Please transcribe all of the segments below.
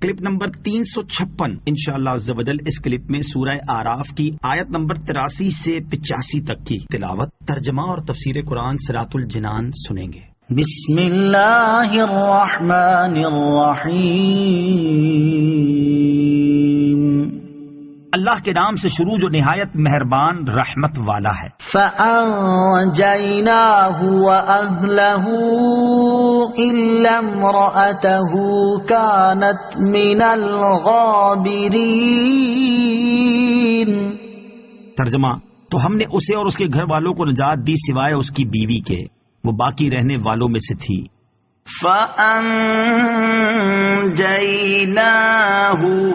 Clip number 356 انشاءاللہ عز و جل. اس کلپ میں سورہ اعراف کی آیت نمبر 83 سے 85 تک کی تلاوت، ترجمہ اور تفسیر قرآن صراط الجنان سنیں گے. بسم اللہ الرحمن الرحیم. اللہ کے نام سے شروع جو نہایت مہربان رحمت والا ہے. فَأَنْجَيْنَاهُ وَأَهْلَهُ إِلَّا امْرَأَتَهُ كَانَتْ مِنَ الْغَابِرِينَ. ترجمہ: تو ہم نے اسے اور اس کے گھر والوں کو نجات دی سوائے اس کی بیوی کے، وہ باقی رہنے والوں میں سے تھی. فَأَنْجَيْنَاهُ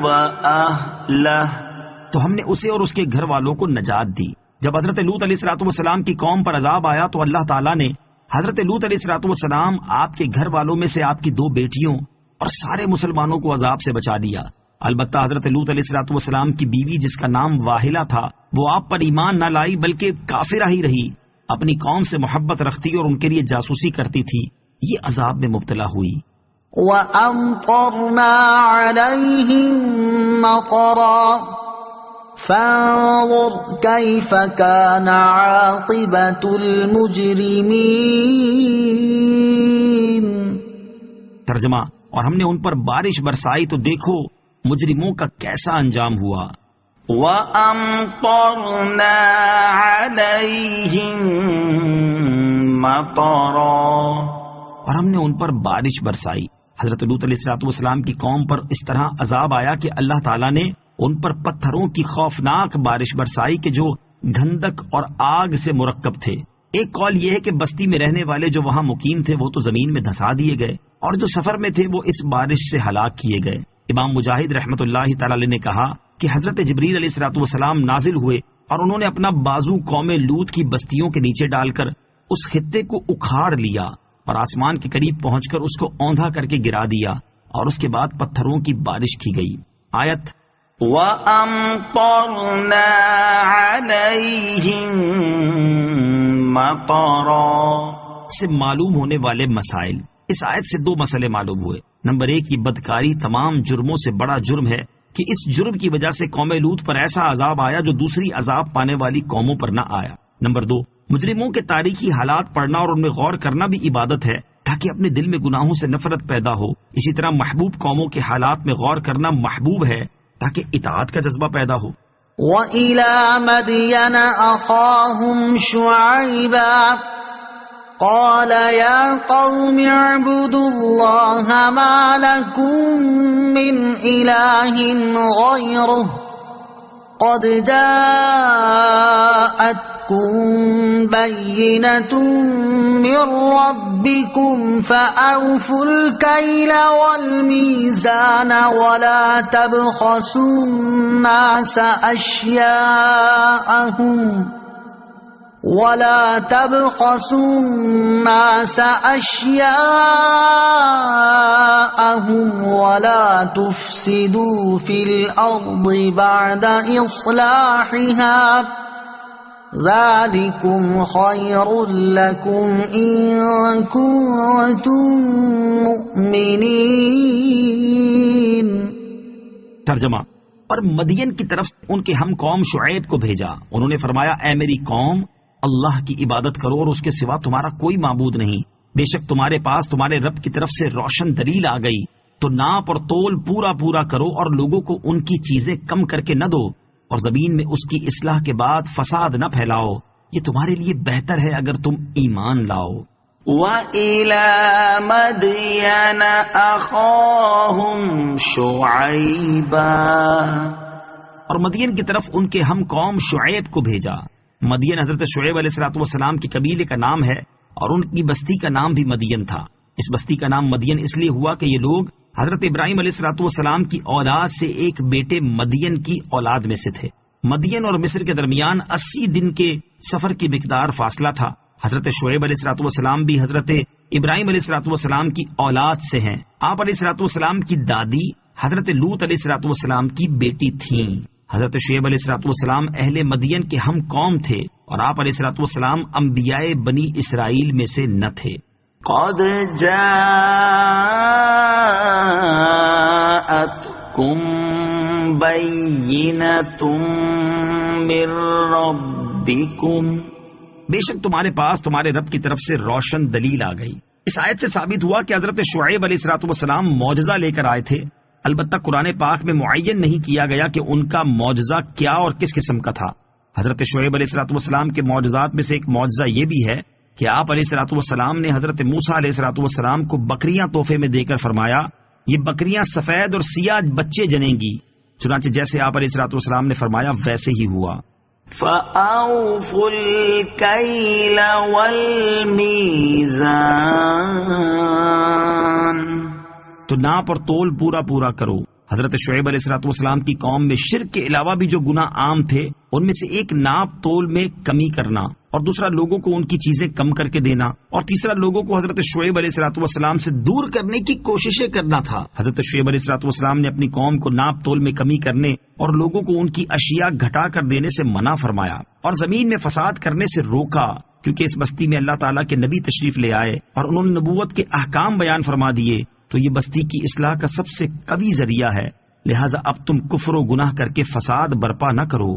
وَأَهْلَهُ تو ہم نے اسے اور اس کے گھر والوں کو نجات دی. جب حضرت لوط علیہ الصلوۃ والسلام کی قوم پر عذاب آیا تو اللہ تعالیٰ نے حضرت لوط علیہ الصلوۃ والسلام، آپ کے گھر والوں میں سے آپ کی 2 بیٹیوں اور سارے مسلمانوں کو عذاب سے بچا دیا. البتہ حضرت لوط علیہ الصلوۃ والسلام کی بیوی جس کا نام واہلہ تھا، وہ آپ پر ایمان نہ لائی بلکہ کافرہ ہی رہی، اپنی قوم سے محبت رکھتی اور ان کے لیے جاسوسی کرتی تھی. یہ عذاب میں مبتلا ہوئی. وَأَمْطَرْنَا عَلَيْهِمْ مَطَرًا فانظر كيف كان عاقبة المجرمين. ترجمہ: اور ہم نے ان پر بارش برسائی تو دیکھو مجرموں کا کیسا انجام ہوا. وَأَمْطَرْنَا عَلَيْهِمْ مَطَرًا اور ہم نے ان پر بارش برسائی. حضرت لوط علیہ الصلوۃ والسلام کی قوم پر اس طرح عذاب آیا کہ اللہ تعالیٰ نے ان پر پتھروں کی خوفناک بارش برسائی کہ جو گھندک اور آگ سے مرکب تھے. ایک قول یہ ہے کہ بستی میں رہنے والے جو وہاں مقیم تھے وہ تو زمین میں دھسا دیے گئے، اور جو سفر میں تھے وہ اس بارش سے ہلاک کیے گئے. امام مجاہد رحمۃ اللہ تعالی علیہ نے کہا کہ حضرت جبریل علیہ الصلوۃ والسلام نازل ہوئے اور انہوں نے اپنا بازو قوم لوط کی بستیوں کے نیچے ڈال کر اس خطے کو اکھاڑ لیا اور آسمان کے قریب پہنچ کر اس کو اوندھا کر کے گرا دیا، اور اس کے بعد پتھروں کی بارش کی گئی. آیت وَأَمْطَرْنَا عَلَيْهِمْ مَطَرًا سے معلوم ہونے والے مسائل. اس آیت سے 2 مسئلے معلوم ہوئے. نمبر 1، یہ بدکاری تمام جرموں سے بڑا جرم ہے کہ اس جرم کی وجہ سے قوم لوط پر ایسا عذاب آیا جو دوسری عذاب پانے والی قوموں پر نہ آیا. نمبر 2، مجرموں کے تاریخی حالات پڑھنا اور ان میں غور کرنا بھی عبادت ہے تاکہ اپنے دل میں گناہوں سے نفرت پیدا ہو. اسی طرح محبوب قوموں کے حالات میں غور کرنا محبوب ہے تاکہ اطاعت کا جذبہ پیدا ہو. وَإِلَى مَدْيَنَ أَخَاهُمْ شُعَيْبًا قَالَ يَا قَوْمِ اعْبُدُوا اللَّهَ مَا لَكُمْ مِنْ إِلَٰهٍ غَيْرُهُ قَدْ جَاءَتْكُمْ بَيِّنَةٌ مِّن رَّبِّكُمْ فَأَوْفُوا الْكَيْلَ وَالْمِيزَانَ وَلَا تَبْخَسُوا النَّاسَ أَشْيَاءَهُمْ وَلَا تُفْسِدُوا فِي الْأَرْضِ بَعْدَ إِصْلَاحِهَا ذَلِكُمْ خَيْرٌ لَكُمْ إِن كُنتُم مُّؤْمِنِينَ. ترجمہ: اور مدین کی طرف ان کے ہم قوم شعیب کو بھیجا. انہوں نے فرمایا، اے میری قوم، اللہ کی عبادت کرو اور اس کے سوا تمہارا کوئی معبود نہیں. بے شک تمہارے پاس تمہارے رب کی طرف سے روشن دلیل آ گئی، تو ناپ اور تول پورا پورا کرو اور لوگوں کو ان کی چیزیں کم کر کے نہ دو، اور زمین میں اس کی اصلاح کے بعد فساد نہ پھیلاؤ. یہ تمہارے لیے بہتر ہے اگر تم ایمان لاؤ. وَإِلَى مَدْيَنَ أَخَاهُمْ شُعَيْبًا اور مدین کی طرف ان کے ہم قوم شعیب کو بھیجا. مدین حضرت شعیب علیہ الصلوۃ والسلام کی قبیلے کا نام ہے اور ان کی بستی کا نام بھی مدین تھا. اس بستی کا نام مدین اس لیے ہوا کہ یہ لوگ حضرت ابراہیم علیہ الصلوۃ والسلام کی اولاد سے ایک بیٹے مدین کی اولاد میں سے تھے. مدین اور مصر کے درمیان 80 دن کے سفر کی مقدار فاصلہ تھا. حضرت شعیب علیہ الصلوۃ والسلام بھی حضرت ابراہیم علیہ الصلوۃ والسلام کی اولاد سے ہیں. آپ علیہ الصلوۃ والسلام کی دادی حضرت لوط علیہ الصلوۃ والسلام کی بیٹی تھیں. حضرت شعیب علیہ الصلوۃ والسلام اہل مدین کے ہم قوم تھے اور آپ علیہ الصلوۃ والسلام انبیاء بنی اسرائیل میں سے نہ تھے. قد جاءتكم بينة من ربكم، بے شک تمہارے پاس تمہارے رب کی طرف سے روشن دلیل آ گئی۔ اس آیت سے ثابت ہوا کہ حضرت شعیب علیہ السلام معجزہ لے کر آئے تھے، البتہ قرآن پاک میں معین نہیں کیا گیا کہ ان کا معجزہ کیا اور کس قسم کا تھا۔ حضرت شعیب علیہ السلام کے معجزات میں سے ایک معجزہ یہ بھی ہے کہ آپ علیہ السلام نے حضرت موسیٰ علیہ السلام کو بکریاں تحفے میں دے کر فرمایا یہ بکریاں سفید اور سیاہ بچے جنیں گی، چنانچہ جیسے آپ علیہ السلام نے فرمایا ویسے ہی ہوا۔ فَأَوْفُوا الْكَيْلَ وَالْمِيزَانَ، تو ناپ اور تول پورا پورا کرو۔ حضرت شعیب علیہ السلام کی قوم میں شرک کے علاوہ بھی جو گناہ عام تھے ان میں سے ایک ناپ تول میں کمی کرنا، اور دوسرا لوگوں کو ان کی چیزیں کم کر کے دینا، اور تیسرا لوگوں کو حضرت شعیب علیہ السلام سے دور کرنے کی کوششیں کرنا تھا۔ حضرت شعیب علیہ السلام نے اپنی قوم کو ناپ تول میں کمی کرنے اور لوگوں کو ان کی اشیاء گھٹا کر دینے سے منع فرمایا، اور زمین میں فساد کرنے سے روکا، کیونکہ اس بستی میں اللہ تعالیٰ کے نبی تشریف لے آئے اور انہوں نے نبوت کے احکام بیان فرما دیے، تو یہ بستی کی اصلاح کا سب سے قوی ذریعہ ہے، لہٰذا اب تم کفر و گناہ کر کے فساد برپا نہ کرو۔